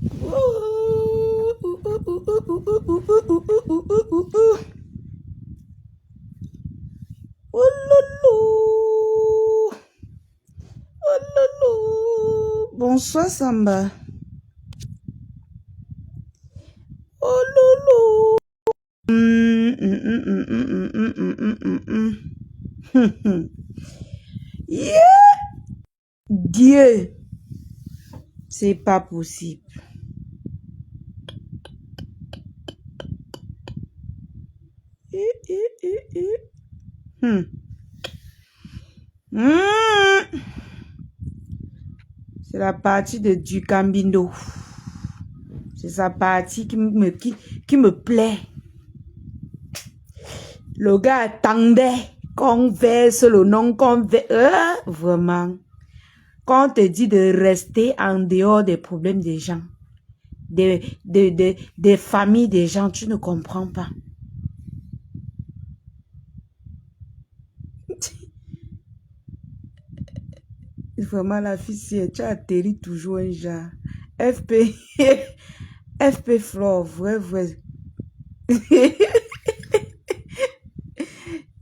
Oh lolo. Oh lolo. Bonsoir Samba. Oh lolo. Yeah. Dieu. C'est pas possible. C'est la partie de Ducambindo. C'est sa partie qui me plaît. Le gars attendait qu'on verse le nom, qu'on verse. Vraiment. Quand on te dit de rester en dehors des problèmes des gens, des familles des gens, tu ne comprends pas. Vraiment, la fille, si tu atterris toujours un genre. FP, FP Flore, vrai.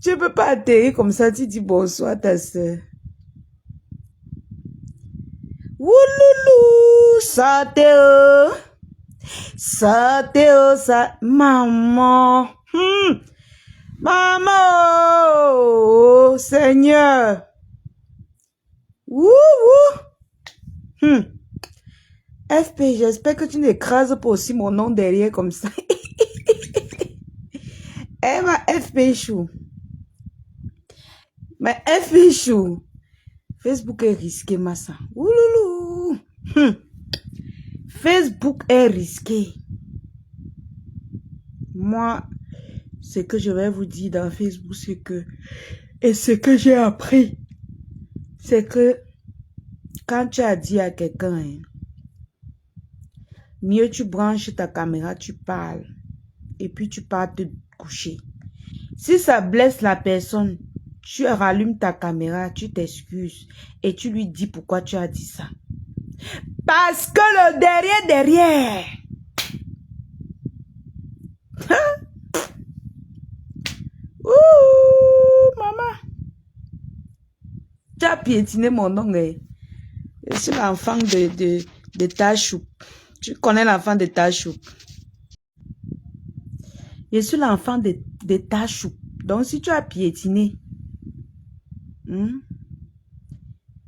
Tu peux pas atterrir comme ça, tu dis bonsoir ta soeur. Wouloulou, ça ça, maman. Maman, oh, Seigneur. FP, j'espère que tu n'écrases pas aussi mon nom derrière comme ça. Emma FP Chou. Mais FP Chou. Facebook est risqué, massa. Ouloulou. Facebook est risqué. Moi, ce que je vais vous dire dans Facebook, c'est que... Et ce que j'ai appris, c'est que quand tu as dit à quelqu'un, hein, mieux tu branches ta caméra, tu parles. Et puis tu pars te coucher. Si ça blesse la personne, tu rallumes ta caméra, tu t'excuses et tu lui dis pourquoi tu as dit ça. Parce que le derrière. Ouh, maman. Tu as piétiné mon nom. Eh. Je suis l'enfant de ta choupe. Tu connais l'enfant de ta choupe. Je suis l'enfant de ta choupe. Donc si tu as piétiné,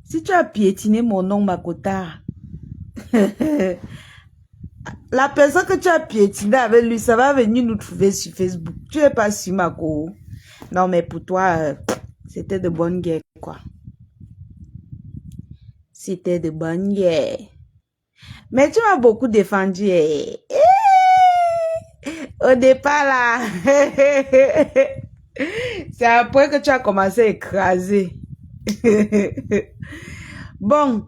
si tu as piétiné mon nom, Makota, la personne que tu as piétiné avec lui, ça va venir nous trouver sur Facebook. Tu n'es pas sur Mako. Non, mais pour toi, c'était de bonne guerre, quoi. C'était de bonne guerre. Mais tu m'as beaucoup défendu. Au départ, là, c'est après que tu as commencé à écraser. Bon,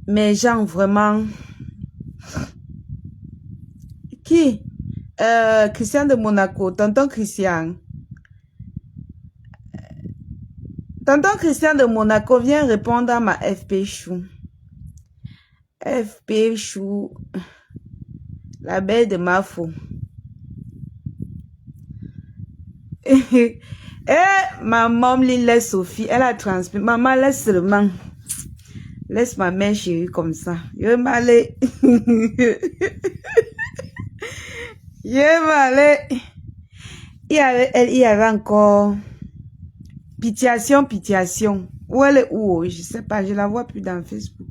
mais gens, vraiment... Qui? Christian de Monaco, tonton Christian. Tonton Christian de Monaco vient répondre à ma FP Chou. FP Chou, la belle de Mafo. Maman laisse Sophie, elle a transmis. Maman, laisse seulement. Laisse ma mère chérie comme ça. Je m'allais. Je m'allais. Il y avait encore Pitiation. Où elle est où? Je sais pas, je la vois plus dans Facebook.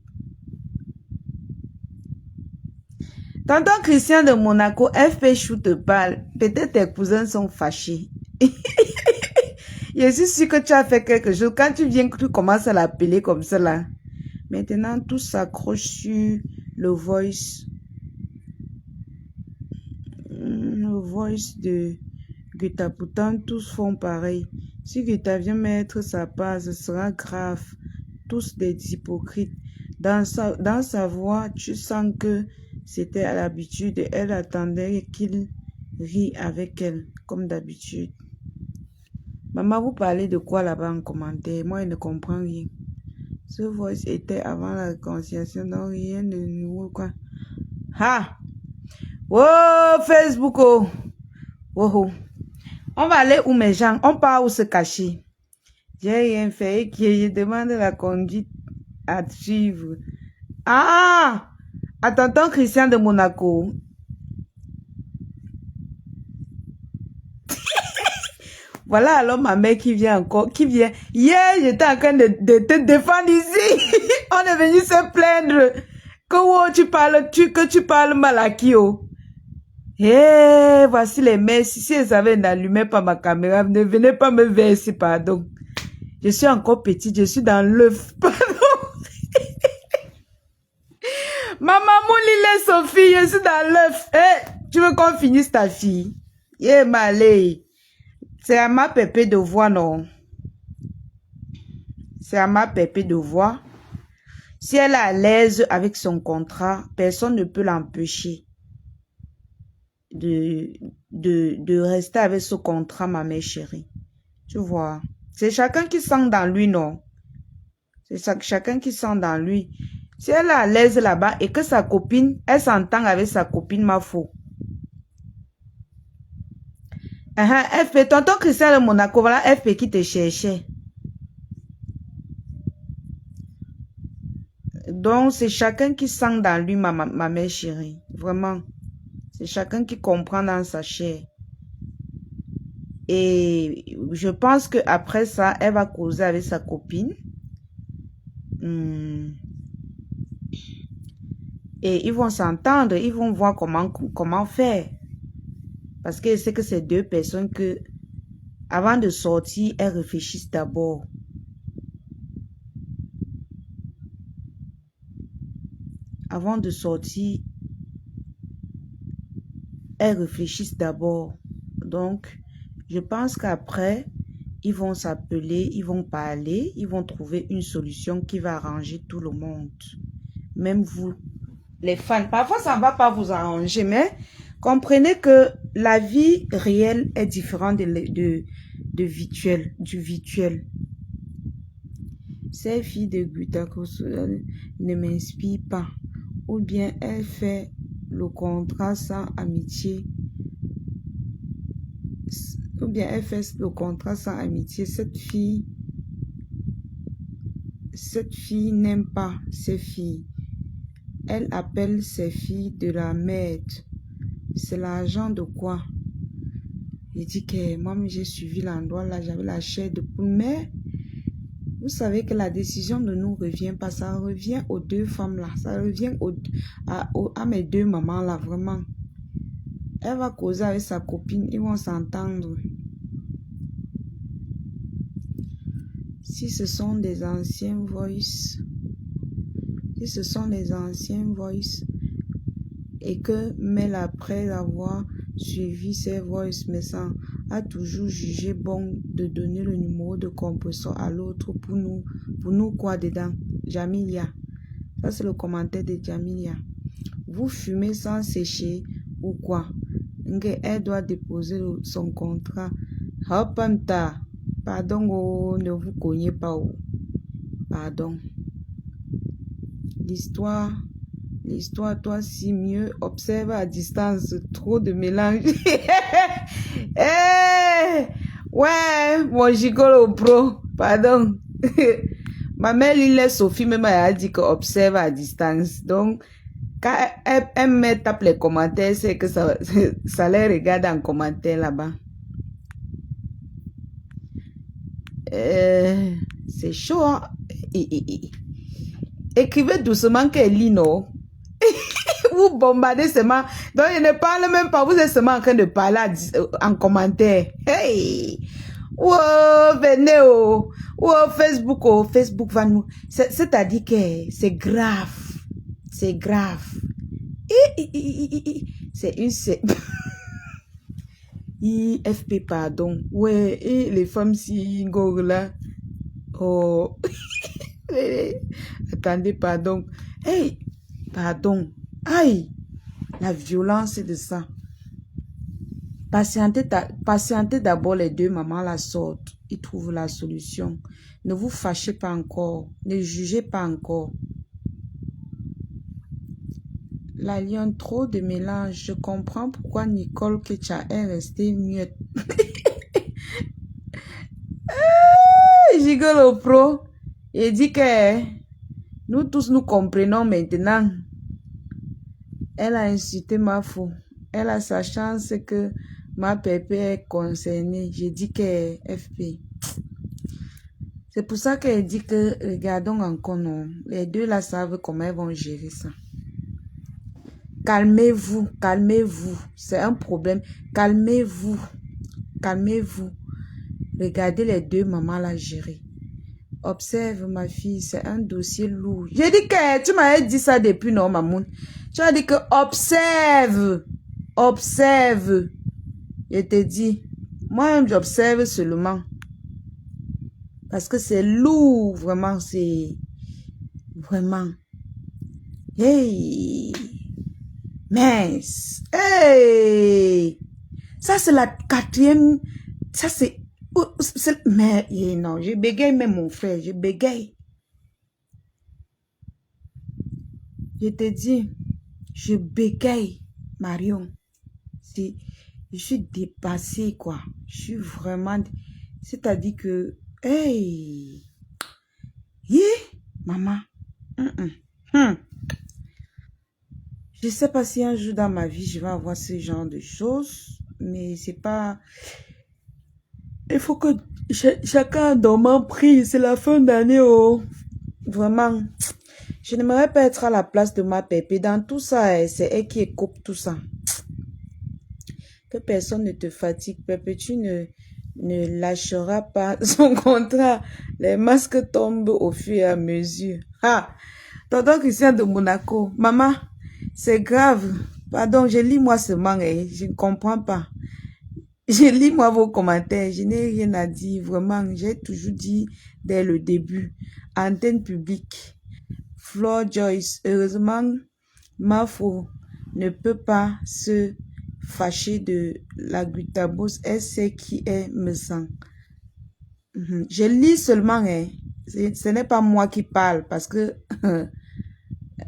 Tonton Christian de Monaco, FP Chou te parle. Peut-être tes cousins sont fâchés. Je suis sûr que tu as fait quelque chose. Quand tu viens, tu commences à l'appeler comme ça là. Maintenant, tout s'accroche sur le voice. Le voice de Guetta. Pourtant, tous font pareil. Si Guetta vient mettre sa part, ce sera grave. Tous des hypocrites. Dans sa voix, tu sens que c'était à l'habitude. Elle attendait qu'il rie avec elle, comme d'habitude. Maman, vous parlez de quoi là-bas en commentaire? Moi, je ne comprends rien. Ce voice était avant la réconciliation, donc rien de nouveau, quoi. Ah. Oh, Facebook, oh. Oh, oh. On va aller où mes gens? On part où se cacher? J'ai rien fait et je demande la conduite à suivre. Ah! À tonton Christian de Monaco. Voilà alors ma mère qui vient encore, qui vient. Hier, j'étais en train de te défendre ici. On est venu se plaindre que oh, que tu parles mal à qui oh. Eh, voici les mères. Si elles avaient n'allumé pas ma caméra, ne venez pas me verser, pardon. Je suis encore petite, je suis dans l'œuf, pardon. Ma maman Lille Sophie, je suis dans l'œuf. Eh, tu veux qu'on finisse ta fille? Yeah, malé. C'est à ma pépé de voix, non? C'est à ma pépé de voix. Si elle est à l'aise avec son contrat, personne ne peut l'empêcher de rester avec ce contrat, ma mère chérie. Tu vois? C'est chacun qui sent dans lui, non? C'est chacun qui sent dans lui. Si elle est à l'aise là-bas et que sa copine, elle s'entend avec sa copine, ma faux. FP, tonton Christian de Monaco, voilà FP qui te cherchait. Donc, c'est chacun qui sent dans lui, ma mère chérie. Vraiment. C'est chacun qui comprend dans sa chair. Et je pense qu'après ça, elle va causer avec sa copine. Et ils vont s'entendre, ils vont voir comment faire. Parce que c'est que ces deux personnes que, avant de sortir, elles réfléchissent d'abord. Avant de sortir, elles réfléchissent d'abord. Donc, je pense qu'après, ils vont s'appeler, ils vont parler, ils vont trouver une solution qui va arranger tout le monde. Même vous, les fans. Parfois, ça ne va pas vous arranger, mais comprenez que la vie réelle est différente du virtuel. Ces filles de Gutacos ne m'inspirent pas. Ou bien elle fait le contrat sans amitié. Ou bien elle fait le contrat sans amitié. Cette fille n'aime pas ses filles. Elle appelle ses filles de la merde. C'est l'argent de quoi? Il dit que moi, j'ai suivi l'endroit là, j'avais la chair de poule. Mais vous savez que la décision ne nous revient pas. Ça revient aux deux femmes là. Ça revient à mes deux mamans là, vraiment. Elle va causer avec sa copine. Ils vont s'entendre. Si ce sont des anciens voice. Si ce sont des anciens voice. Et que Mel, après avoir suivi ses voice messages, a toujours jugé bon de donner le numéro de compresseur à l'autre pour nous quoi dedans? Jamilia. Ça, c'est le commentaire de Jamilia. Vous fumez sans sécher ou quoi? Elle doit déposer son contrat. Hopanta. Pardon, oh, ne vous cognez pas. Oh. Pardon. L'histoire, toi, si mieux, observe à distance, trop de mélange. Hey, ouais, mon gigolo pro, pardon. Ma mère, Lille Sophie, même, elle a dit que observe à distance. Donc, quand elle me tape les commentaires, c'est que ça les regarde en commentaire là-bas. C'est chaud, hein? Écrivez doucement qu'elle lit, non? Vous bombardez seulement. Donc, il ne parle même pas. Vous êtes seulement en train de parler en commentaire. Hey! Oh, venez, oh! Oh, Facebook, oh! Facebook va nous... C'est-à-dire que c'est grave. C'est grave. C'est une... IFP, pardon. Ouais, et les femmes si là. Oh. Attendez, pardon. Hey, pardon. Aïe, la violence de ça. Patientez d'abord, les deux mamans la sortent. Ils trouvent la solution. Ne vous fâchez pas encore. Ne jugez pas encore. La lionne, trop de mélange. Je comprends pourquoi Nicole Kecha est restée muette. Gigolo Pro. Il dit que nous tous nous comprenons maintenant. Elle a insulté ma fou. Elle a sa chance que ma pépé est concernée. J'ai dit que FP. C'est pour ça qu'elle dit que regardons encore non. Les deux là savent comment elles vont gérer ça. Calmez-vous, calmez-vous. C'est un problème. Calmez-vous. Calmez-vous. Regardez les deux mamans là gérer. Observe ma fille, c'est un dossier lourd. J'ai dit que tu m'avais dit ça depuis non, Mamoun. Tu as dit que observe. Observe. Je te dis. Moi-même, j'observe seulement. Parce que c'est lourd, vraiment, c'est... Vraiment. Hey! Mince! Hey! Ça, c'est la quatrième... Ça, c'est... Mais non, je bégaye même mon frère, je bégaye. Je te dis, je bégaye, Marion. Je suis dépassée, quoi. Je suis vraiment... C'est-à-dire que... Hey! Maman. Je ne sais pas si un jour dans ma vie, je vais avoir ce genre de choses. Mais c'est pas... Il faut que chacun dorme prie. C'est la fin d'année, oh. Vraiment. Je n'aimerais pas être à la place de ma pépé. Dans tout ça, c'est elle qui coupe tout ça. Que personne ne te fatigue. Pépé, tu ne lâcheras pas son contrat. Les masques tombent au fur et à mesure. Ah, tonton Christian de Monaco. Maman, c'est grave. Pardon, je lis moi seulement. Je ne comprends pas. Je lis moi vos commentaires, je n'ai rien à dire, vraiment, j'ai toujours dit dès le début, antenne publique, Flor Joyce, heureusement, Mafo ne peut pas se fâcher de la glutabose, elle sait qui elle me sent. Je lis seulement, ce n'est pas moi qui parle, parce que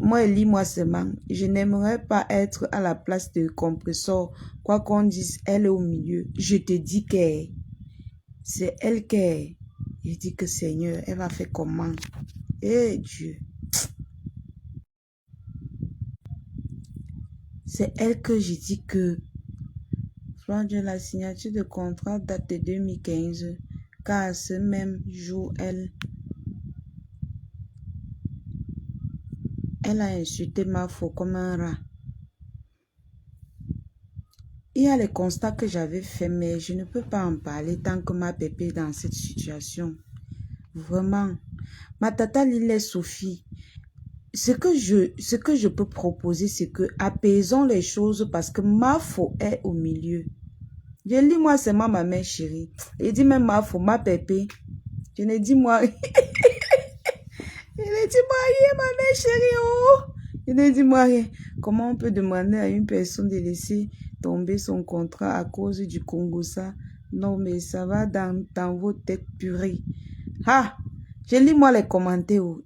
moi, je lis moi seulement. Je n'aimerais pas être à la place de compresseur. Quoi qu'on dise, elle est au milieu. Je te dis que c'est elle qui est. Je dis que Seigneur, elle va faire comment? Eh Dieu. C'est elle que je dis que la signature de contrat date de 2015. Car à ce même jour, elle a insulté ma faux comme un rat. Il y a les constats que j'avais fait, mais je ne peux pas en parler tant que ma pépé est dans cette situation. Vraiment. Ma tata Lille Sophie, ce que je peux proposer, c'est que apaisons les choses parce que ma faux est au milieu. Je lis moi seulement ma mère chérie. Je dis même ma faux, ma pépé. Je ne dis moi... Je ne dis moi rien, ma mère chérie. Oh. Je ne dis moi rien. Comment on peut demander à une personne de laisser tomber son contrat à cause du Congo ça? Non, mais ça va dans vos têtes purées. Ah, je lis moi les commentaires. Oh.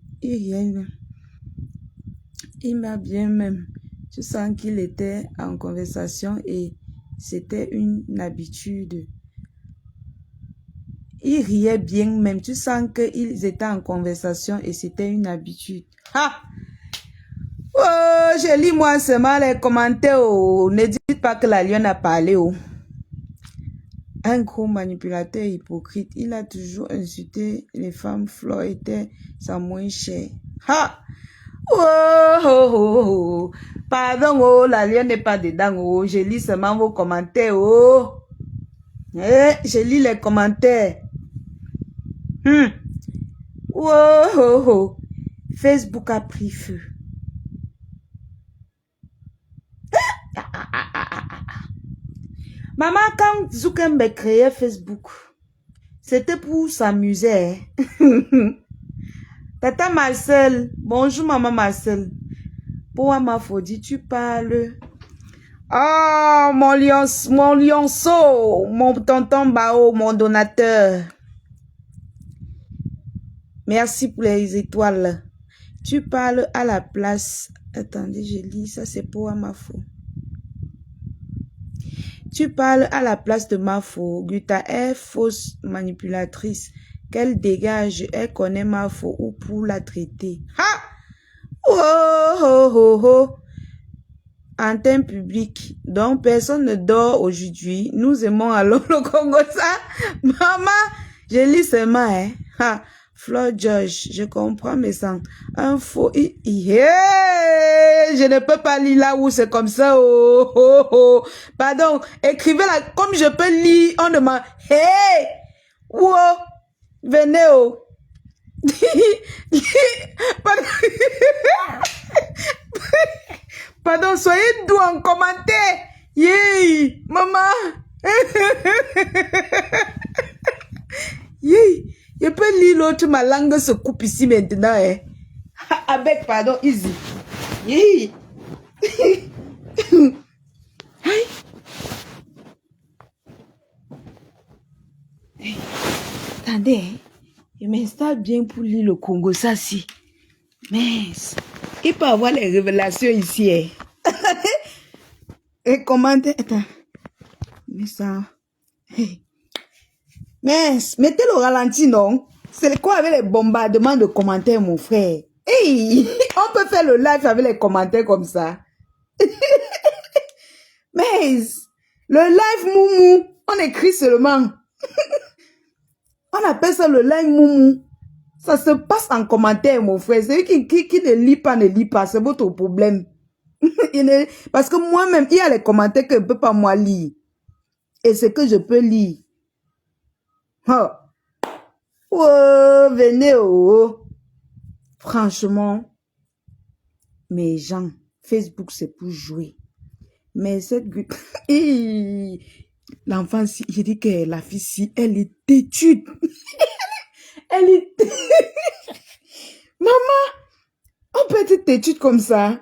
Il m'a bien même. Je sens qu'il était en conversation et c'était une habitude. Il riait bien même. Tu sens qu'ils étaient en conversation et c'était une habitude. Ah! Oh, je lis moi seulement les commentaires. Oh. Ne dites pas que la lionne a parlé. Oh. Un gros manipulateur hypocrite. Il a toujours insulté les femmes. Flor était sa moins chère. Ha! Oh, oh, oh, oh. Pardon, oh, la lionne n'est pas dedans. Oh. Je lis seulement vos commentaires. Oh. Je lis les commentaires. Oh, oh, oh. Facebook a pris feu. Maman, quand Zuckerberg créait Facebook, c'était pour s'amuser. Tata Marcel, bonjour maman Marcel. Pour ma Fodi, tu parles. Ah, mon lionceau, mon tonton Bao, mon donateur. Merci pour les étoiles. Tu parles à la place... Attendez, je lis, ça c'est pour Amafo. Tu parles à la place de Mafo. Guta est fausse manipulatrice. Qu'elle dégage, elle connaît Mafo ou pour la traiter. Ha! Oh, oh, oh, oh. Antenne publique. Donc, personne ne dort aujourd'hui. Nous aimons alors le Congo. Ça, maman, je lis seulement, hein. Ha. Fleur George, je comprends mes sens. Un faux. Je ne peux pas lire là où c'est comme ça. Oh, oh, oh. Pardon, écrivez-la comme je peux lire. On demande. Hey! Wow! Venez, oh! Pardon. Pardon, soyez doux en commentaire. Yeah, maman. Yeah. Je peux lire l'autre, ma langue se coupe ici maintenant. Hein. Avec, pardon, easy. Yeah. Attendez, hein. Je m'installe bien pour lire le Congo, ça si. Mais, il peut avoir les révélations ici. Hein. Et commentez, attends. Mais ça. Hey. Mais, mettez le ralenti, non? C'est quoi avec les bombardements de commentaires, mon frère? Hey, on peut faire le live avec les commentaires comme ça. Mais, le live moumou, on écrit seulement. On appelle ça le live moumou. Ça se passe en commentaire, mon frère. Celui qui ne lit pas, c'est votre problème. Parce que moi-même, il y a les commentaires que je ne peux pas moi lire. Et ce que je peux lire. Oh, oh venez, oh. Franchement, mes gens, Facebook, c'est pour jouer. Mais cette... L'enfant, j'ai dit que la fille, si, elle est têtue. Elle est... Maman, on peut être têtue comme ça.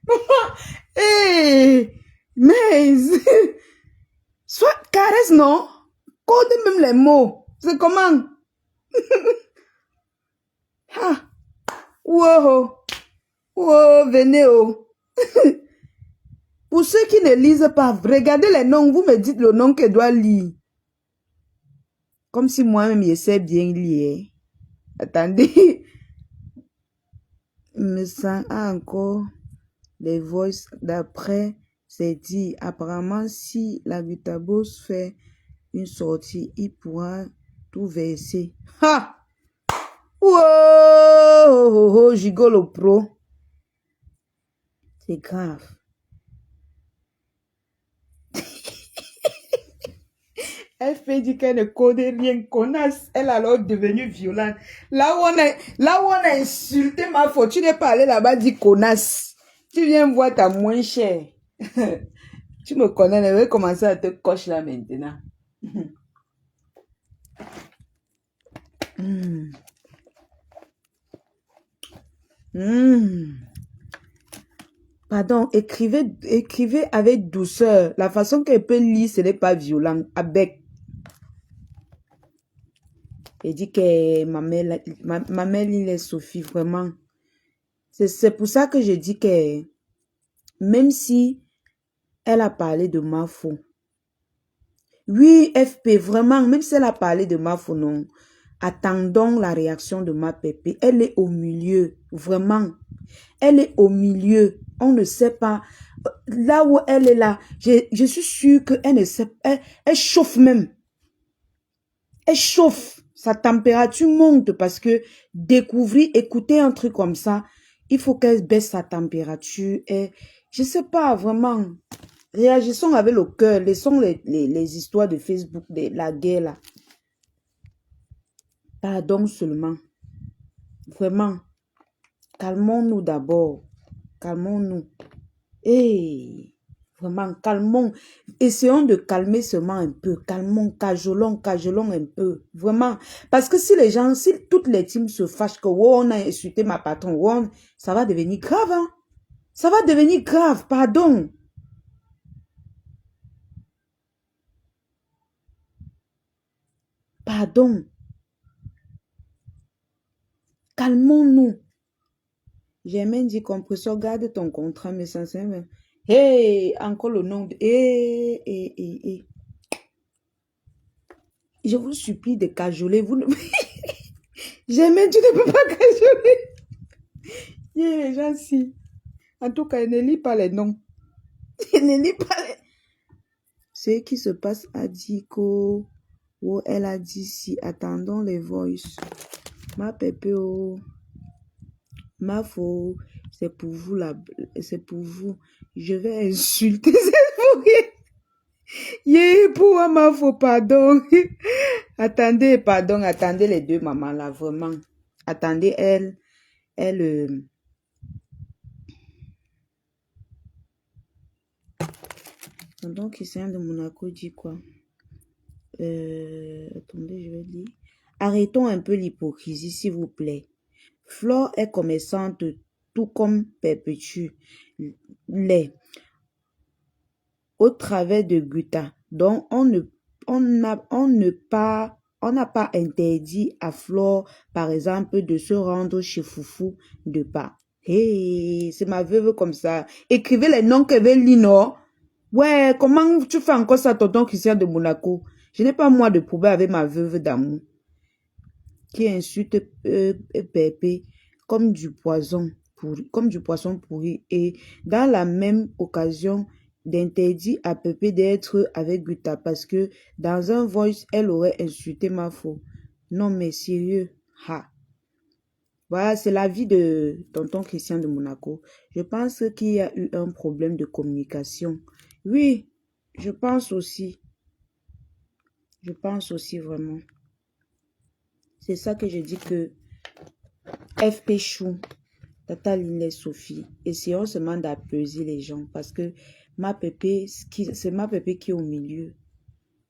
Maman, hey, mais... Soit caresse, non? Code même les mots. C'est comment? Ah. Wow. Wow, venez, oh. Pour ceux qui ne lisent pas, regardez les noms, vous me dites le nom que doit lire. Comme si moi-même, je sais bien lire. Attendez. Me sens encore les voices d'après. C'est dit, apparemment, si la Gutabos fait une sortie, il pourra tout verser. Ha! Wow! Gigolo pro. C'est grave. Elle fait dit qu'elle ne connaît rien, connasse. Elle a alors devenu violente. Là où on a insulté ma faute, tu n'es pas allé là-bas dit connasse. Tu viens voir ta moins chère. Tu me connais, je vais commencer à te cocher là maintenant. Pardon, écrivez avec douceur. La façon qu'elle peut lire, ce n'est pas violent. Avec. Elle dit que ma mère lit les Sophie, vraiment. C'est pour ça que je dis que même si elle a parlé de Mafo, oui, FP, vraiment, même si elle a parlé de Mafo, non, attendons la réaction de ma pépé. Elle est au milieu, vraiment. Elle est au milieu. On ne sait pas. Là où elle est là, je suis sûre qu'elle ne sait pas. Elle chauffe même. Elle chauffe. Sa température monte parce que découvrir, écouter un truc comme ça, il faut qu'elle baisse sa température. Et je sais pas, vraiment. Réagissons avec le cœur. Laissons les histoires de Facebook, de la guerre là. Pardon seulement. Vraiment. Calmons-nous d'abord. Calmons-nous. Et vraiment, calmons. Essayons de calmer seulement un peu. Calmons, cajolons un peu. Vraiment. Parce que si les gens, si toutes les teams se fâchent que oh, on a insulté ma patron, oh, ça va devenir grave. Hein? Ça va devenir grave. Pardon. Pardon. calmons-nous. J'ai même dit, compresseur, garde ton contrat, mais sincèrement, hey, encore le nom de, je vous supplie de cajoler, vous ne... J'ai même dit, tu ne peux pas cajoler. Les gens, si. En tout cas, ne lis pas les noms. Ne lis pas les... Ce qui se passe à Diko, où elle a dit si, attendons les voices. Ma pépé, oh, ma faux, c'est pour vous là, c'est pour vous. Je vais insulter cette fourrière. Yeah, pour ma faux, pardon. Attendez, pardon, attendez les deux mamans là, vraiment. Attendez, elle, donc, Christian de Monaco dit quoi? Attendez, je vais lire. Arrêtons un peu l'hypocrisie, s'il vous plaît. Flore est commerçante, tout comme Perpétue l'est, au travers de Guta. Donc, on n'a pas interdit à Flore, par exemple, de se rendre chez Foufou de pas. Hey, c'est ma veuve comme ça. Écrivez les noms que veut Lino. Ouais, comment tu fais encore ça, tonton Christian de Monaco? Je n'ai pas moi de problème avec ma veuve d'amour qui insulte Pépé comme du poison pourri et dans la même occasion d'interdire à Pépé d'être avec Guta parce que dans un voice, elle aurait insulté ma faux. Non mais sérieux, ha. Voilà, c'est la vie de tonton Christian de Monaco. Je pense qu'il y a eu un problème de communication. Oui, je pense aussi. Je pense aussi vraiment. C'est ça que je dis que FP Chou, Tata Lille Sophie, essayons seulement d'apaiser les gens parce que c'est ma pépé qui est au milieu.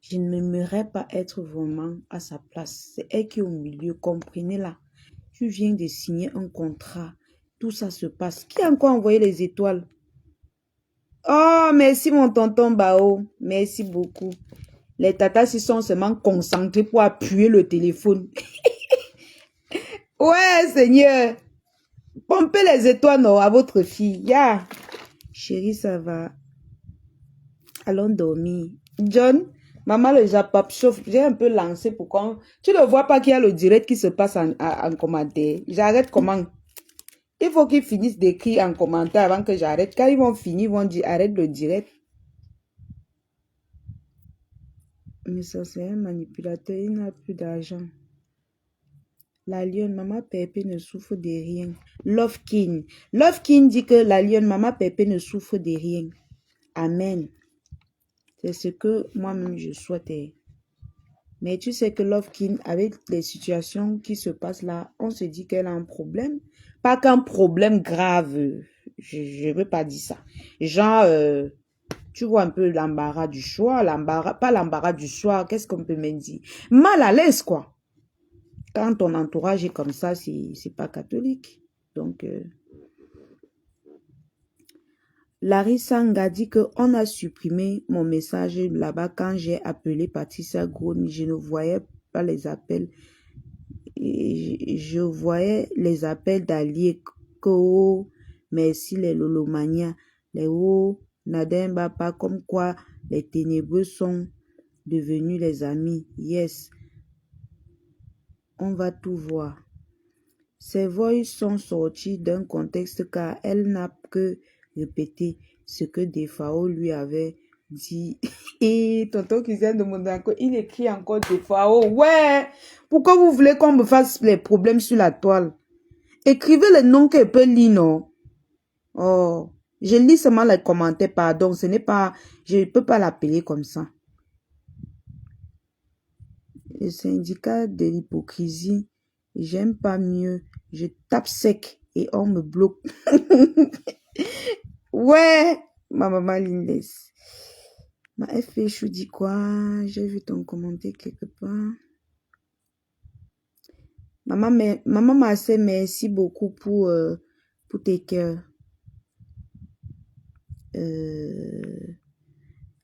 Je ne m'aimerais pas être vraiment à sa place. C'est elle qui est au milieu, comprenez-la. Tu viens de signer un contrat. Tout ça se passe. Qui a encore envoyé les étoiles? Oh, merci mon tonton Bao. Merci beaucoup. Les tatas, ils sont seulement concentrés pour appuyer le téléphone. Ouais, Seigneur. Pompez les étoiles non, à votre fille. Yeah. Chérie, ça va. Allons dormir. John, maman le Japap chauffe. J'ai un peu lancé pour qu'on... Tu ne vois pas qu'il y a le direct qui se passe en commentaire. J'arrête comment? Il faut qu'ils finissent d'écrire en commentaire avant que j'arrête. Quand ils vont finir, ils vont dire arrête le direct. Mais ça, c'est un manipulateur. Il n'a plus d'argent. La lionne, maman Pépé ne souffre de rien. Love King dit que la lionne, maman Pépé ne souffre de rien. Amen. C'est ce que moi-même je souhaitais. Mais tu sais que Love King, avec les situations qui se passent là, on se dit qu'elle a un problème. Pas qu'un problème grave. Je ne veux pas dire ça. Genre, tu vois un peu l'embarras du choix. Pas l'embarras du choix. Qu'est-ce qu'on peut même dire? Mal à l'aise, quoi. Quand ton entourage est comme ça, c'est pas catholique. Donc, Larry Sang a dit qu'on a supprimé mon message là-bas quand j'ai appelé Patricia Groni. Je ne voyais pas les appels. Et je voyais les appels d'alliés. Merci les Lolomania. Les hauts Nademba pas comme quoi les ténébreux sont devenus les amis. Yes. On va tout voir. Ces voix sont sorties d'un contexte car elle n'a que répété ce que Defao lui avait dit. Et tonton Christian de Monaco, il écrit encore Defao. Ouais, pourquoi vous voulez qu'on me fasse les problèmes sur la toile? Écrivez les noms qu'elle peut lire, non? Oh, je lis seulement les commentaires, pardon, ce n'est pas, je ne peux pas l'appeler comme ça. Le syndicat de l'hypocrisie, j'aime pas mieux, je tape sec et on me bloque. Ouais, ma maman Lindes. Ma FP Chou dit quoi? J'ai vu ton commentaire quelque part. Maman Marcel, merci beaucoup pour tes cœurs. Elle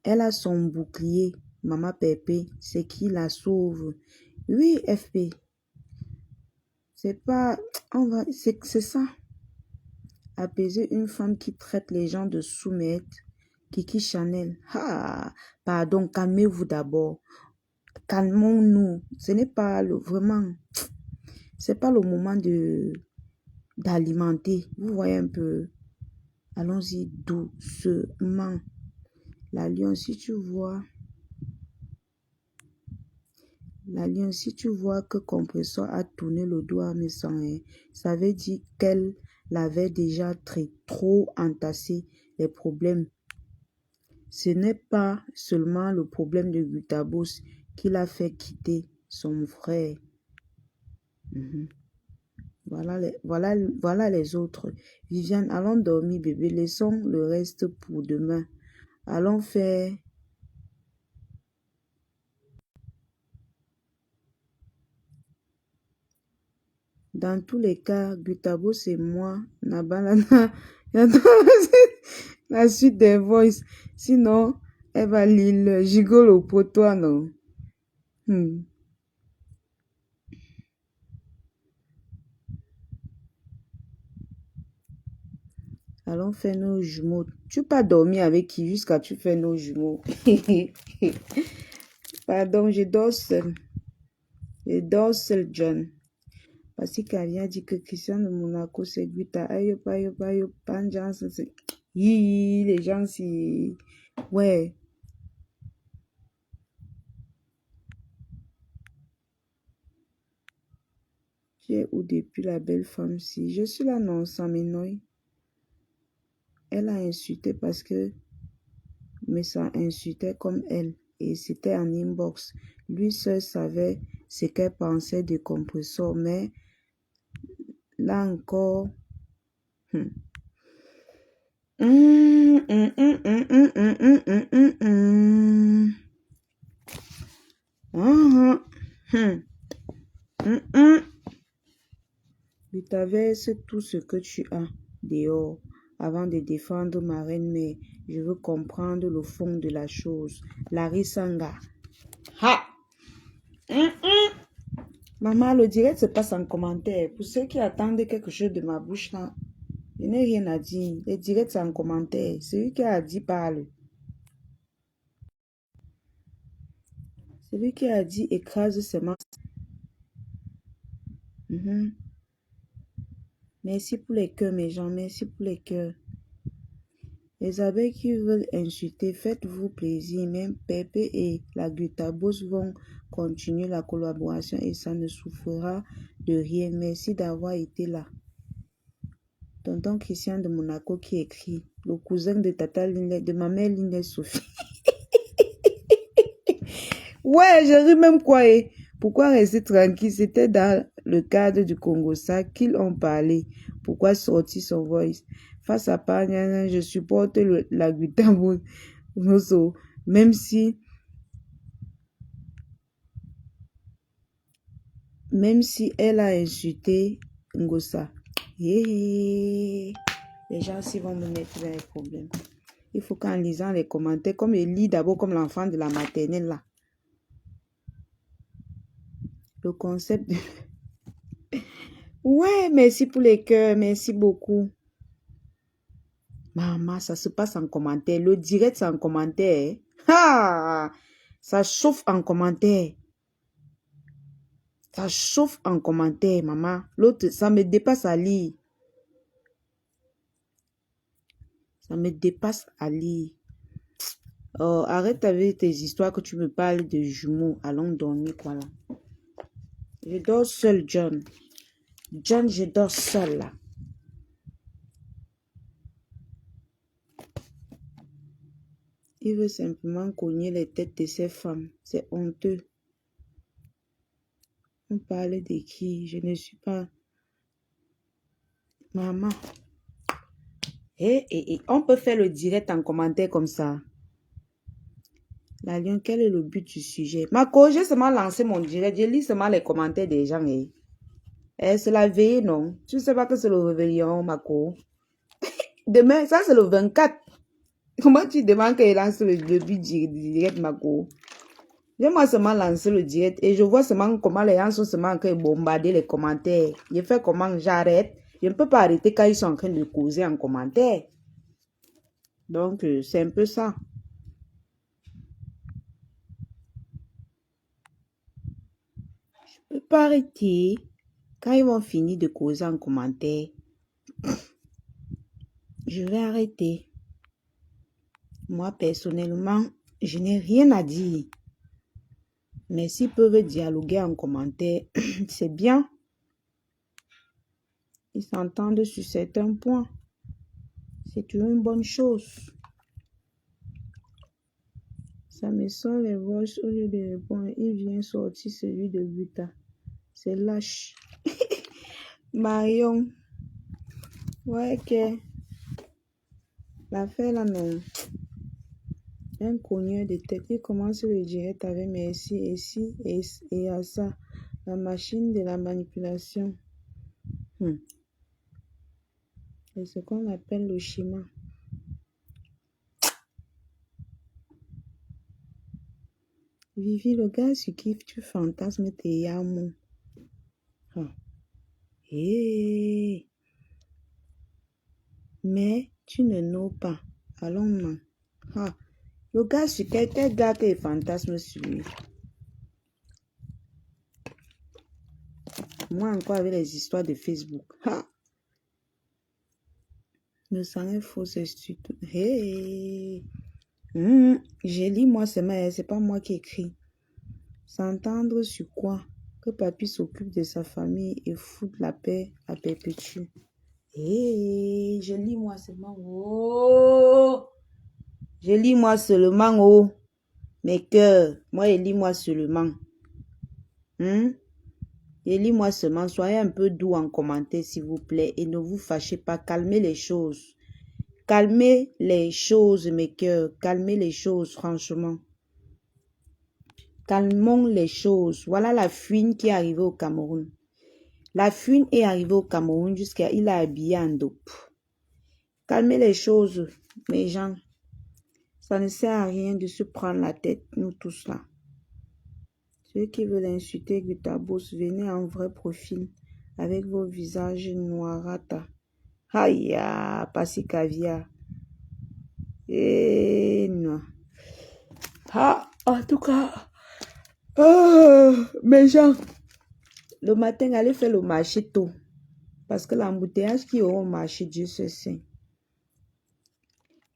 a son bouclier, maman Pépé, c'est qui la sauve. Oui, FP. C'est pas... C'est ça. Apaiser une femme qui traite les gens de soumettre. Kiki Chanel. Ah, pardon, calmez-vous d'abord. Calmons-nous. Ce n'est pas vraiment, c'est pas le moment d'alimenter. Vous voyez un peu. Allons-y doucement. La lion, si tu vois que Compresseur a tourné le dos à mes sangs, ça veut dire qu'elle l'avait déjà trop entassé les problèmes. Ce n'est pas seulement le problème de Gutabos qui l'a fait quitter son frère. Voilà les autres. Viviane, allons dormir, bébé. Laissons le reste pour demain. Allons faire... Dans tous les cas, Gutabo, c'est moi. Nabalana. La suite des voices. Sinon, elle va lire le gigolo pour toi, non? Allons faire nos jumeaux. Tu pas dormir avec qui jusqu'à tu fais nos jumeaux? Pardon, je dors seul. Je dors seul, John. Parce qu'elle a dit que Christian de Monaco, c'est Guta. Aïe, Panjan, c'est... Les gens, c'est... Ouais. J'ai où depuis la belle femme si. Je suis là, non, ça m'énoie. Elle a insulté parce que... Mais ça insultait comme elle. Et c'était en inbox. Lui seul savait ce qu'elle pensait de Compresseur. Mais là encore... Butaverse tout ce que tu as dehors avant de défendre ma reine, mais je veux comprendre le fond de la chose. Larry Sanga. Ha! Maman, le direct se passe en commentaire. Pour ceux qui attendent quelque chose de ma bouche, là, je n'ai rien à dire. Le direct, c'est en commentaire. Celui qui a dit parle. Celui qui a dit écrase ses mains. Merci pour les cœurs, mes gens. Merci pour les cœurs. Les abeilles qui veulent insulter, faites-vous plaisir. Même Pépé et la Gutabos vont continuer la collaboration et ça ne souffrira de rien. Merci d'avoir été là. Tonton Christian de Monaco qui écrit. Le cousin de Tata Linette, de ma mère Linette Sophie. Ouais, j'ai ri même quoi. Pourquoi rester tranquille? C'était dans le cadre du Congo-Ça qu'ils ont parlé. Pourquoi sortir son voice? Face à Pagnan, je supporte la Gutabos. Même si elle a insulté Ngosa. Les gens aussi vont me mettre dans les problèmes. Il faut qu'en lisant les commentaires, comme il lit d'abord comme l'enfant de la maternelle là. Le concept de... Ouais, merci pour les cœurs, merci beaucoup. Maman, ça se passe en commentaire. Le direct, c'est en commentaire. Ah, ça chauffe en commentaire. Ça chauffe en commentaire, maman. L'autre, ça me dépasse à lire. Ça me dépasse à lire. Oh, arrête avec tes histoires que tu me parles de jumeaux. Allons dormir, voilà. Je dors seul, John. John, je dors seul, là. Il veut simplement cogner les têtes de ces femmes. C'est honteux. On parle de qui? Je ne suis pas... Maman. On peut faire le direct en commentaire comme ça. La lion, quel est le but du sujet? Marco, j'ai seulement lancé mon direct. Je lis seulement les commentaires des gens. C'est la veille, non? Tu ne sais pas que c'est le réveillon, Marco. Demain, ça c'est le 24. Comment tu demandes qu'il lance le but du direct, Marco? J'ai-moi seulement lancé le direct et je vois seulement comment les gens sont seulement en train de bombarder les commentaires. Je fais comment j'arrête. Je ne peux pas arrêter quand ils sont en train de causer en commentaire. Donc, c'est un peu ça. Je ne peux pas arrêter. Quand ils vont finir de causer en commentaire, je vais arrêter. Moi, personnellement, je n'ai rien à dire. Mais s'ils peuvent dialoguer en commentaire, c'est bien. Ils s'entendent sur certains points. C'est toujours une bonne chose. Ça me sort les voix au lieu de répondre. Il vient sortir celui de Buta. C'est lâche. Marion. Ouais, que l'affaire là, non. Un cogneur de tête. Il commence le direct avec merci et à ça. La machine de la manipulation. C'est ce qu'on appelle le schéma. Vivi, le gars sur qui tu fantasmes tes yamons. Mais tu ne know pas. Allons, man. Le gars sur quel gars qui fantasme sur lui? Moi encore avec les histoires de Facebook. Le sang est faux, c'est stupide. J'ai lu moi seulement, c'est pas moi qui écris. S'entendre sur quoi? Que papy s'occupe de sa famille et fout la paix à perpétuer. Je lis moi seulement. Je lis moi seulement. Mes cœurs, moi je lis moi seulement. Je lis moi seulement. Soyez un peu doux en commentaire s'il vous plaît et ne vous fâchez pas. Calmez les choses. Calmez les choses, mes cœurs. Calmez les choses, franchement. Calmons les choses. Voilà la fuine qui est arrivée au Cameroun. La fuine est arrivée au Cameroun jusqu'à il a habillé en dope. Calmez les choses, mes gens. Ça ne sert à rien de se prendre la tête, nous tous là. Ceux qui veulent insulter Gutabos, venez en vrai profil avec vos visages noirata. Aïe, passi caviar. Non. En tout cas, mes gens, le matin, allez faire le marché tôt. Parce que l'embouteillage qui aura au marché, Dieu seul sait.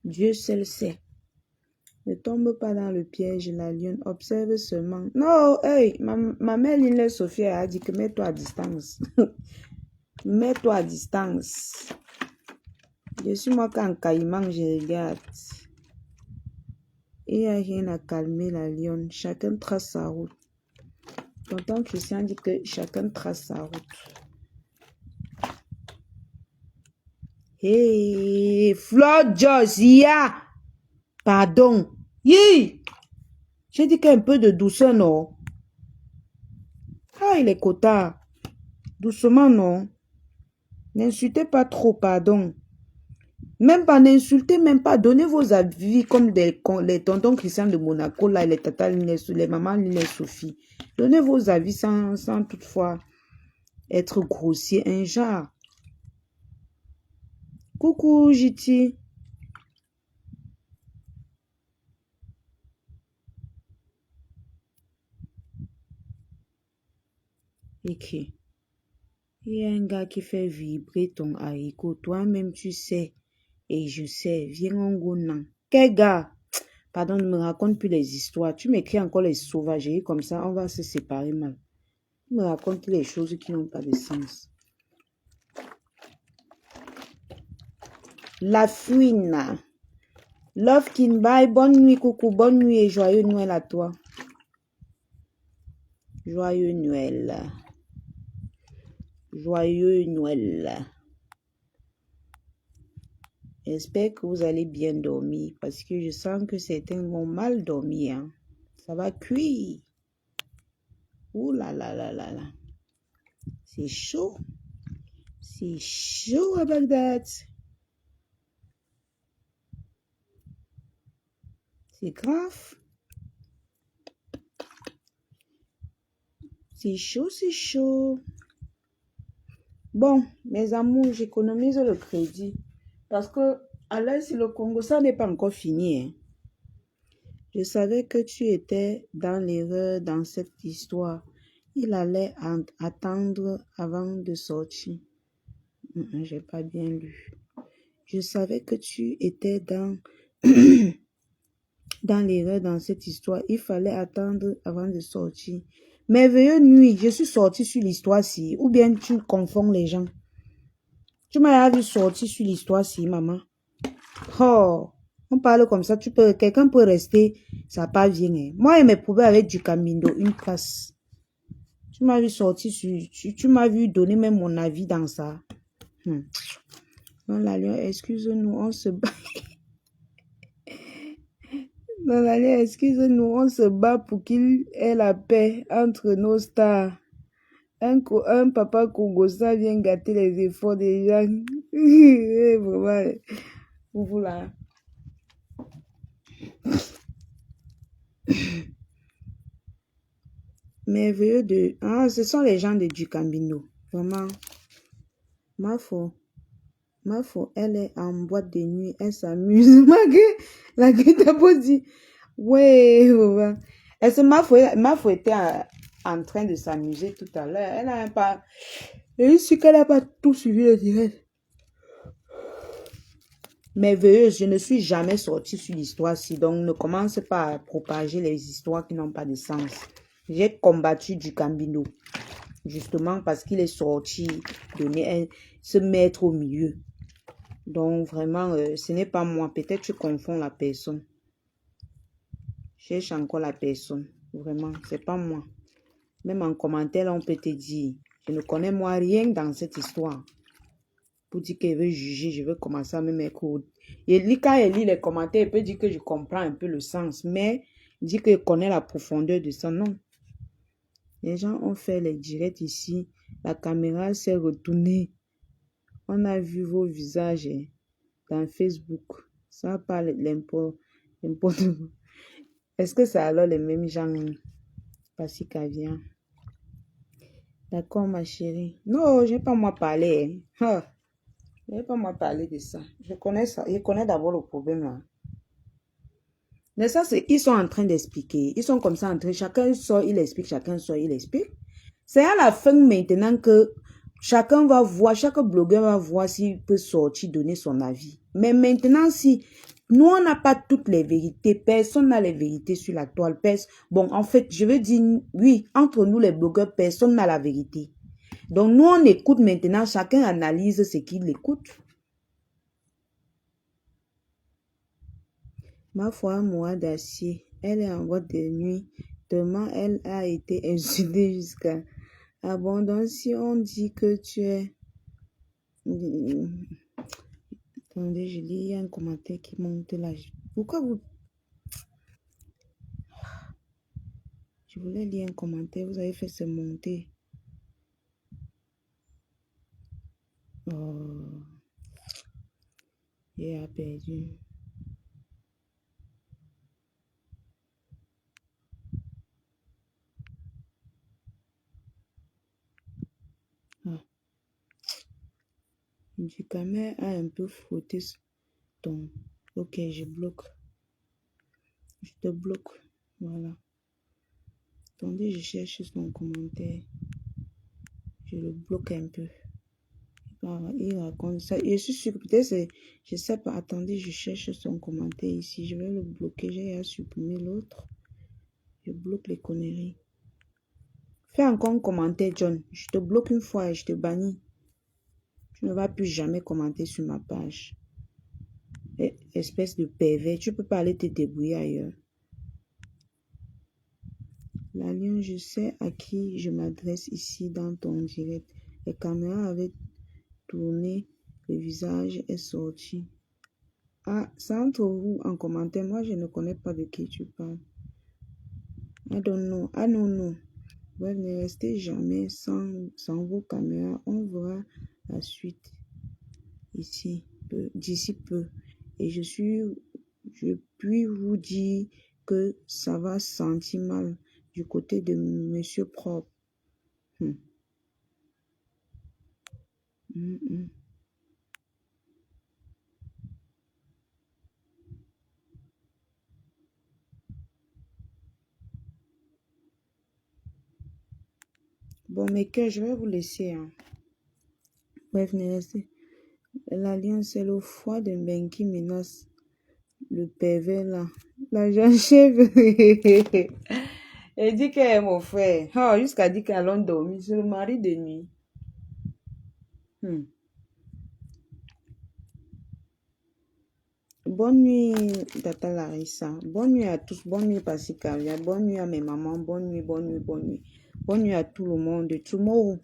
Dieu seul sait. Ne tombe pas dans le piège, la lionne. Observe seulement. Non, hey, ma mère Lina Sophia a dit que mets-toi à distance. Mets-toi à distance. Je suis moi quand Caïman, je regarde. Il n'y a rien à calmer la lionne. Chacun trace sa route. Tonton Christian dit que chacun trace sa route. Hey, Flo Josia. Pardon. J'ai dit qu'un peu de douceur, non? Il est quota. Doucement, non? N'insultez pas trop, pardon. Même pas, n'insultez même pas. Donnez vos avis comme les tontons Christian de Monaco, là, les tatas, les mamans, les Sophie. Donnez vos avis sans toutefois être grossier, un genre. Coucou, Jiti. Écrit. Il y a un gars qui fait vibrer ton haricot. Toi-même, tu sais. Et je sais. Viens en gonan. Quel gars? Pardon, ne me raconte plus les histoires. Tu m'écris encore les sauvageries comme ça. On va se séparer mal. Tu me racontes les choses qui n'ont pas de sens. La fouine. Love Kinbay. Bonne nuit, coucou. Bonne nuit et joyeux Noël à toi. Joyeux Noël. Joyeux Noël. J'espère que vous allez bien dormir parce que je sens que certains vont mal dormir. Hein. Ça va cuire. Ouh là là là là là. C'est chaud. C'est chaud à Bagdad. C'est grave. C'est chaud, c'est chaud. Bon, mes amours, j'économise le crédit. Parce que, à l'aise, le Congo, ça n'est pas encore fini. Hein. Je savais que tu étais dans l'erreur dans cette histoire. Il allait attendre avant de sortir. J'ai pas bien lu. Je savais que tu étais dans l'erreur dans cette histoire. Il fallait attendre avant de sortir. Merveilleuse nuit, je suis sortie sur l'histoire-ci. Ou bien tu confonds les gens. Tu m'as vu sortir sur l'histoire-ci, maman. Oh, on parle comme ça. Quelqu'un peut rester, ça pas bien. Hein. Moi et mes poubelles avec du Camino, une place. Tu m'as vu sortir tu m'as vu donner même mon avis dans ça. Dans la Lion, excuse-nous, on se bat. Dans la Lion, excuse-nous, on se bat pour qu'il ait la paix entre nos stars. Un papa congossais vient gâter les efforts des gens. Vraiment, vous là. Merveilleux de... Ah, ce sont les gens de Ducambino. Vraiment. Ma foi, elle est en boîte de nuit. Elle s'amuse. La guitare dit. Ouais, ouais. Est-ce que ma foi était en train de s'amuser tout à l'heure. Elle n'a pas... Je suis qu'elle n'a pas tout suivi le direct. Merveilleuse, je ne suis jamais sortie sur l'histoire-ci. Donc, ne commence pas à propager les histoires qui n'ont pas de sens. J'ai combattu du Cambino. Justement parce qu'il est sorti, se mettre au milieu. Donc, vraiment, ce n'est pas moi. Peut-être tu confonds la personne. Cherche encore la personne. Vraiment, c'est pas moi. Même en commentaire, on peut te dire, je ne connais moi rien dans cette histoire. Pour dire qu'elle veut juger, je veux commencer à me mettre au... Quand elle lit les commentaires, elle peut dire que je comprends un peu le sens, mais dit qu'elle connaît la profondeur de ça, non. Les gens ont fait les directs ici, la caméra s'est retournée. On a vu vos visages dans Facebook. Ça parle n'importe quoi. Est-ce que c'est alors les mêmes gens? Passi Caviar. D'accord, ma chérie. Non, je n'ai pas moi parlé. Hein. Je n'ai pas moi parler de ça. Je connais ça. Je connais d'abord le problème là. Mais ça, ils sont en train d'expliquer. Ils sont comme ça en train. Chacun sort, il explique. Chacun sort, il explique. C'est à la fin maintenant que chacun va voir, chaque blogueur va voir s'il peut sortir, donner son avis. Mais maintenant, si nous, on n'a pas toutes les vérités, personne n'a les vérités sur la toile. Bon, en fait, je veux dire, oui, entre nous les blogueurs, personne n'a la vérité. Donc, nous, on écoute maintenant, chacun analyse ce qu'il écoute. Ma foi, moi d'acier, elle est en boîte de nuit. Demain, elle a été insultée jusqu'à abandon. Si on dit que tu es... Attendez, je lis, il y a un commentaire qui monte là. Pourquoi vous... Je voulais lire un commentaire, vous avez fait se monter. Oh, il a perdu. Ah. Du caméra a un peu frotté ton... Ok, je bloque. Je te bloque. Voilà. Attendez, je cherche son commentaire. Je le bloque un peu. Voilà, il raconte ça. Je suis sûre que peut-être c'est... Je sais pas. Attendez, je cherche son commentaire ici. Je vais le bloquer. J'ai à supprimer l'autre. Je bloque les conneries. Fais encore un commentaire, John. Je te bloque une fois et je te bannis. Tu ne vas plus jamais commenter sur ma page. Espèce de pervers. Tu peux pas aller te débrouiller ailleurs. La Lion, je sais à qui je m'adresse ici dans ton direct. Les caméras avaient tourné. Le visage est sorti. Ah, c'est entre vous en commentaire. Moi, je ne connais pas de qui tu parles. I don't know. Ah non, non. Ouais, ne restez jamais sans vos caméras. On verra la suite d'ici peu. Et je puis vous dire que ça va sentir mal du côté de Monsieur Propre. Hmm. Bon, mes cœurs, je vais vous laisser. Hein. Bref, ne restez. L'alliance, c'est le foie de Ben qui menace le pervers là. L'agent chef. Elle dit qu'elle est mon frère. Oh, jusqu'à dire qu'elle a dormi. C'est le mari de nuit. Hmm. Bonne nuit, Tata Larissa. Bonne nuit à tous. Bonne nuit, Pacicalia. Bonne nuit à mes mamans. Bonne nuit, bonne nuit, bonne nuit. Bonne nuit à tout le monde. Tomorrow.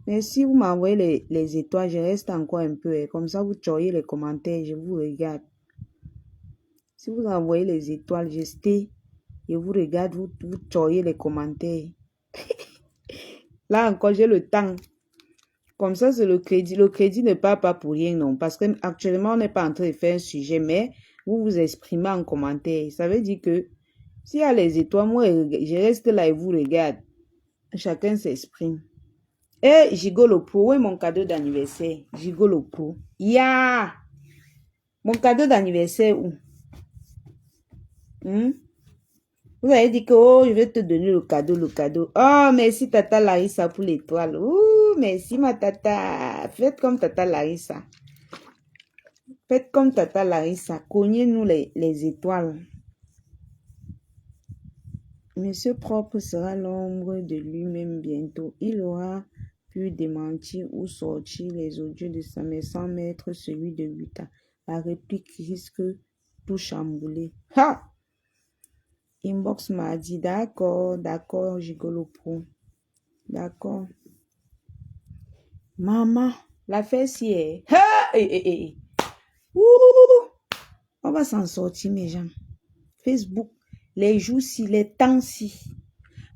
Mais si vous m'envoyez les étoiles, je reste encore un peu. Comme ça, vous choyez les commentaires. Je vous regarde. Si vous envoyez les étoiles, je stay. Je vous regarde. Vous choyez les commentaires. Là encore, j'ai le temps. Comme ça, c'est le crédit. Le crédit ne part pas pour rien, non. Parce qu'actuellement, on n'est pas en train de faire un sujet, mais vous vous exprimez en commentaire. Ça veut dire que s'il y a les étoiles, moi, je reste là et vous regarde. Chacun s'exprime. Et Gigolo Pro, où est mon cadeau d'anniversaire? Gigolo Pro. Ya! Mon cadeau d'anniversaire où? Vous avez dit que, oh, je vais te donner le cadeau, le cadeau. Oh, merci Tata Larissa pour l'étoile. Ouh, merci ma tata. Faites comme Tata Larissa. Faites comme Tata Larissa. Cognez-nous les étoiles. Monsieur Propre sera l'ombre de lui-même bientôt. Il aura pu démentir ou sortir les audios de sa mère sans mettre celui de Vita. La réplique risque tout chambouler. Ha! Inbox m'a dit d'accord, d'accord, Gigolo Pro. D'accord. Maman, la fesse est. Ha! Ouh! On va s'en sortir, mes gens. Facebook, les jours-ci, les temps-ci.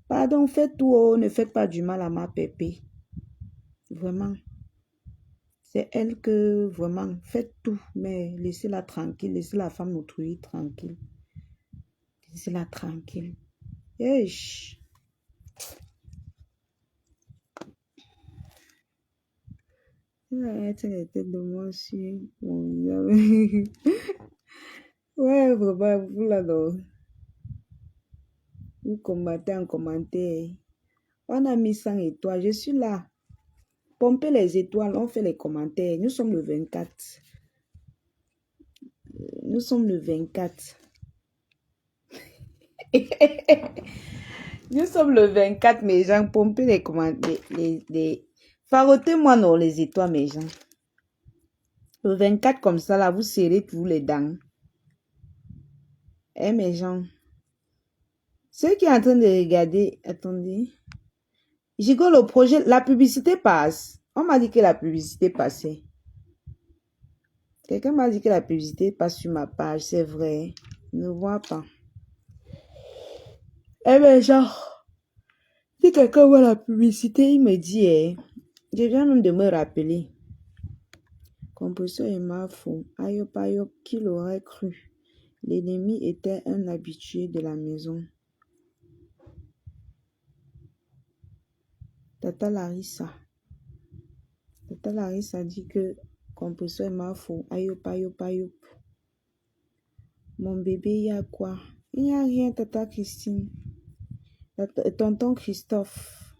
Pardon, faites tout, oh, ne faites pas du mal à ma pépé. Vraiment. C'est elle que, vraiment, faites tout, mais laissez-la tranquille, laissez la femme autrui tranquille. Laissez-la tranquille. Eesh. Elle était de moi sur mon visage. Ouais, vraiment, vous l'adorez. Vous combattez en commentaire. On a mis 100 étoiles. Je suis là. Pompez les étoiles. On fait les commentaires. Nous sommes le 24. Nous sommes le 24. Nous sommes le 24, mes gens. Pompez les commentaires. Farotez-moi non les étoiles, mes gens. Le 24, comme ça, là, vous serrez tous les dents. Eh, mes gens. Ceux qui sont en train de regarder, attendez. Jigo, le projet, la publicité passe. On m'a dit que la publicité passait. Quelqu'un m'a dit que la publicité passe sur ma page, c'est vrai. Je ne vois pas. Eh bien, genre, si quelqu'un voit la publicité, il me dit, je viens même de me rappeler. Composition est ma faux. Ayop, ayop, qui l'aurait cru? L'ennemi était un habitué de la maison. Tata Larissa. Tata Larissa dit que composition est ma faux. Ayop, ayop, ayop. Mon bébé, il y a quoi? Il n'y a rien, Tata Christine. Tonton Christophe.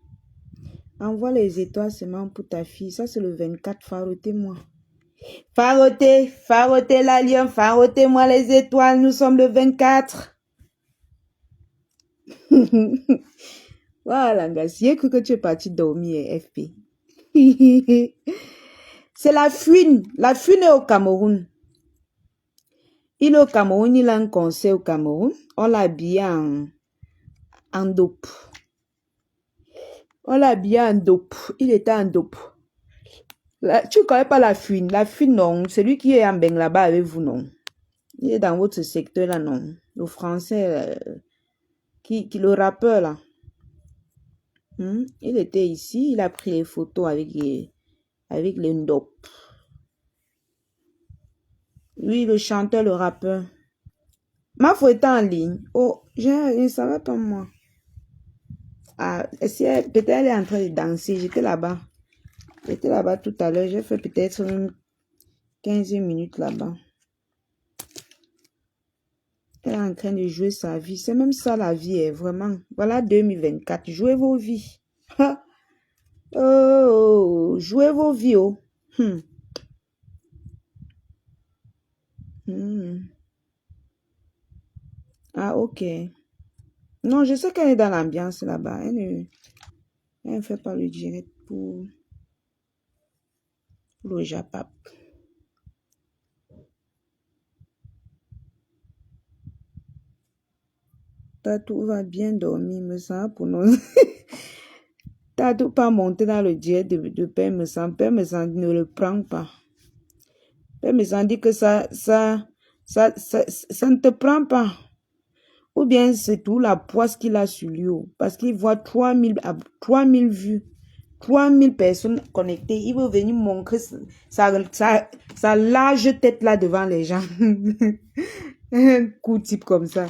Envoie les étoiles seulement pour ta fille. Ça, c'est le 24. Farotez-moi. Farotez l'alliance. Farotez-moi les étoiles. Nous sommes le 24. Voilà, gars. J'ai cru que tu es parti dormir, FP. C'est la fuine. La fuine est au Cameroun. Il est au Cameroun. Il a un concert au Cameroun. On l'a habillé en dope. On l'a habillé en dope. Il était en dope. Là, tu ne connais pas la fuine. La fuine, non. Celui qui est en Beng là-bas avec vous, non. Il est dans votre secteur, là, non. Le français, le rappeur, là. Il était ici. Il a pris les photos avec les dope. Lui, le chanteur, le rappeur. Ma photo est en ligne. Oh, je ne savais pas, moi. Ah, peut-être elle est en train de danser. J'étais là-bas. J'étais là-bas tout à l'heure. J'ai fait peut-être 15 minutes là-bas. Elle est en train de jouer sa vie. C'est même ça la vie est vraiment. Voilà 2024. Jouez vos vies. Oh, jouez vos vies. Oh. Ah, ok. Non, je sais qu'elle est dans l'ambiance là-bas. Elle ne fait pas le direct pour le Japap. Tatou va bien dormir, me semble, pour nous. Tatou pas monter dans le direct de Père me semble. Père me semble ne le prend pas. Père me semble dit que ça ne te prend pas. Ou bien c'est tout la poisse qu'il a sur lui. Parce qu'il voit 3000 vues. 3000 personnes connectées. Il veut venir montrer sa large tête là devant les gens. Un coup type comme ça.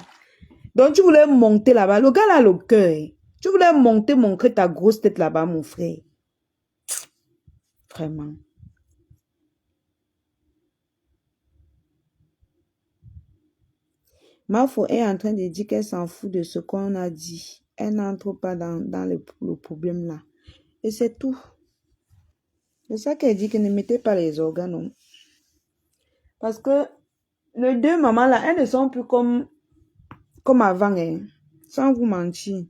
Donc tu voulais monter là-bas. Le gars là a le cœur. Tu voulais montrer ta grosse tête là-bas, mon frère. Vraiment. Mafo est en train de dire qu'elle s'en fout de ce qu'on a dit. Elle n'entre pas dans le problème là. Et c'est tout. C'est ça qu'elle dit, que ne mettez pas les organes. Non. Parce que les deux mamans là, elles ne sont plus comme avant. Hein. Sans vous mentir.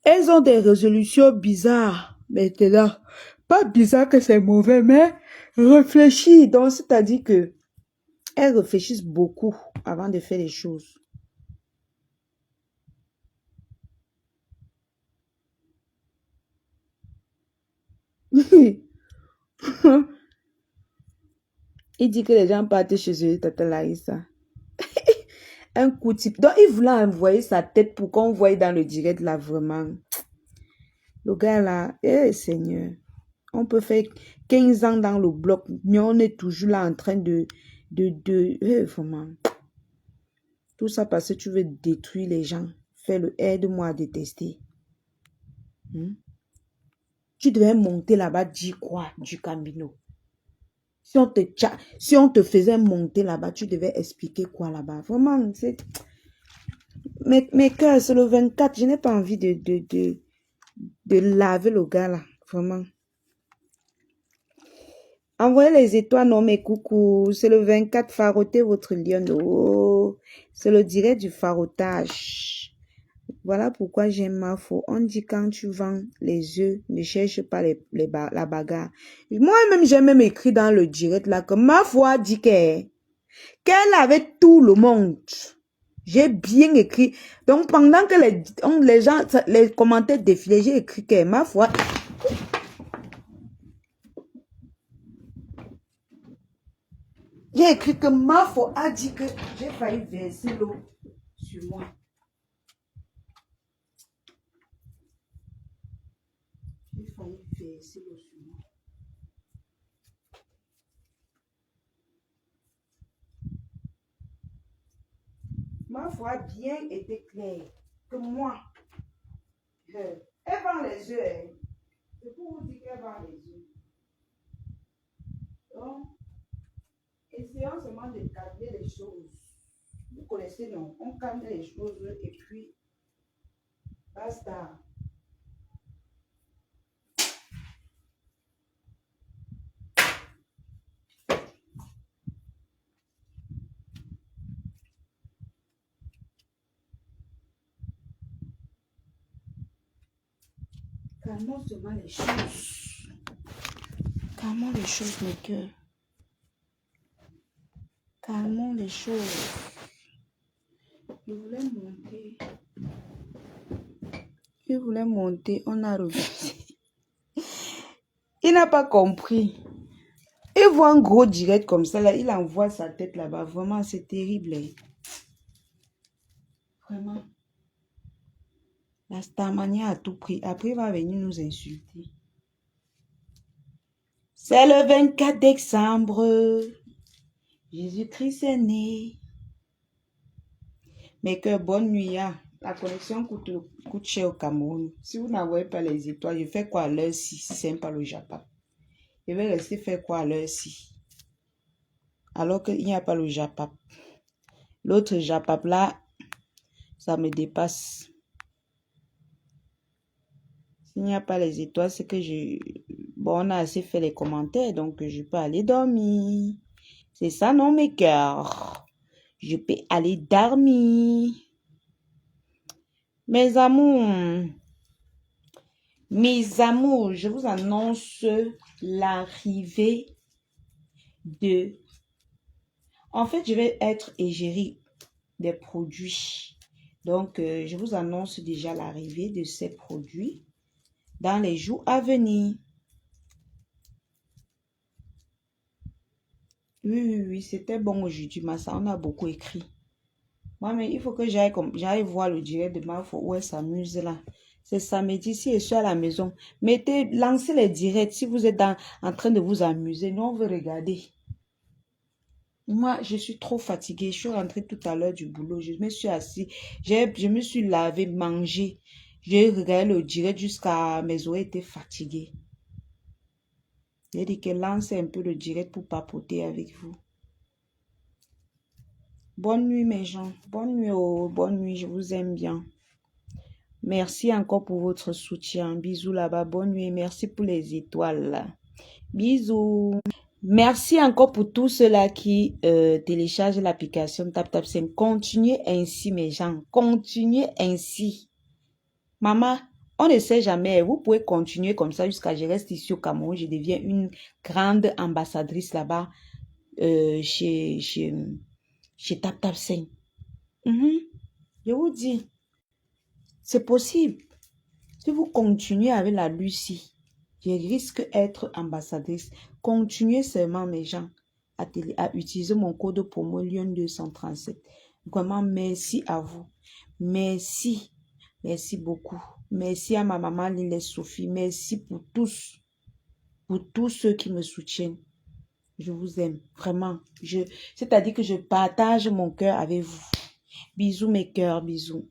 Elles ont des résolutions bizarres. Maintenant, pas bizarre que c'est mauvais, mais réfléchis. Donc, c'est-à-dire que elles réfléchissent beaucoup avant de faire les choses. Il dit que les gens partent chez eux, Tata Laïssa. Un coup type. Donc, il voulait envoyer sa tête pour qu'on voie dans le direct là, vraiment. Le gars là, Seigneur. On peut faire 15 ans dans le bloc, mais on est toujours là en train de vraiment. Tout ça parce que tu veux détruire les gens. Aide-moi à détester. Tu devais monter là-bas, dire quoi du Camino? Si on te faisait monter là-bas, tu devais expliquer quoi là-bas? Vraiment, c'est... Mes cœurs, c'est le 24. Je n'ai pas envie de laver le gars là. Vraiment. Envoyez les étoiles, non mais coucou. C'est le 24, farotez votre lion. Oh, c'est le direct du farotage. Voilà pourquoi j'aime Mafo. On dit quand tu vends les œufs, ne cherche pas la bagarre. Moi-même, j'ai même écrit dans le direct là que Mafo a dit qu'elle avait tout le monde. J'ai bien écrit. Donc, pendant que les gens, les commentaires défilaient, j'ai écrit que Mafo a... J'ai écrit que Mafo a dit que j'ai failli verser l'eau sur moi. J'ai failli verser l'eau sur moi. Mafo a bien été clair que moi, elle vend les œufs. C'est pour vous dire qu'elle vend les œufs. Donc, essayons seulement de calmer les choses. Vous connaissez, non? On calme les choses et puis, basta. Calmons seulement les choses. Calmons les choses, mes cœurs. Calmons les choses. Je voulais monter. On a refusé. Il n'a pas compris. Il voit un gros direct comme ça, là, il envoie sa tête là-bas. Vraiment, c'est terrible. Hein. Vraiment. La Starmania a tout pris. Après, il va venir nous insulter. C'est le 24 décembre. Jésus-Christ est né. Mais que bonne nuit. Hein. La connexion coûte cher au Cameroun. Si vous n'envoyez pas les étoiles, je fais quoi à l'heure-ci si c'est pas le Japon? Je vais rester faire quoi à l'heure-ci? Alors qu'il n'y a pas le Japon. L'autre Japon là, ça me dépasse. S'il n'y a pas les étoiles, c'est que je... Bon, on a assez fait les commentaires, donc je peux aller dormir. C'est ça, non, mes cœurs? Je peux aller dormir. Mes amours, je vous annonce l'arrivée de... En fait, je vais être égérie des produits. Donc, je vous annonce déjà l'arrivée de ces produits dans les jours à venir. Oui, c'était bon aujourd'hui, Massa. On a beaucoup écrit. Moi, mais il faut que j'aille voir le direct de ma où elle s'amuse là. C'est samedi, si je suis à la maison. Lancez les directs si vous êtes en train de vous amuser. Nous, on veut regarder. Moi, je suis trop fatiguée. Je suis rentrée tout à l'heure du boulot. Je me suis assise. Je me suis lavé, mangé. J'ai regardé le direct jusqu'à mes oreilles étaient fatiguées. J'ai dit que lancez un peu le direct pour papoter avec vous. Bonne nuit, mes gens. Bonne nuit, oh, bonne nuit. Je vous aime bien. Merci encore pour votre soutien. Bisous là-bas. Bonne nuit. Merci pour les étoiles. Bisous. Merci encore pour tous ceux-là qui téléchargent l'application TapTap5. Continuez ainsi, mes gens. Continuez ainsi. Maman, on ne sait jamais. Vous pouvez continuer comme ça jusqu'à je reste ici au Cameroun. Je deviens une grande ambassadrice là-bas chez TapTap5. Je vous dis, c'est possible. Si vous continuez avec la Lucie, je risque d'être ambassadrice. Continuez seulement, mes gens, à utiliser mon code promo Lyon237. Vraiment, merci à vous. Merci. Merci beaucoup. Merci à ma maman Lille Sophie. Merci pour tous ceux qui me soutiennent. Je vous aime. Vraiment. C'est-à-dire que je partage mon cœur avec vous. Bisous, mes cœurs. Bisous.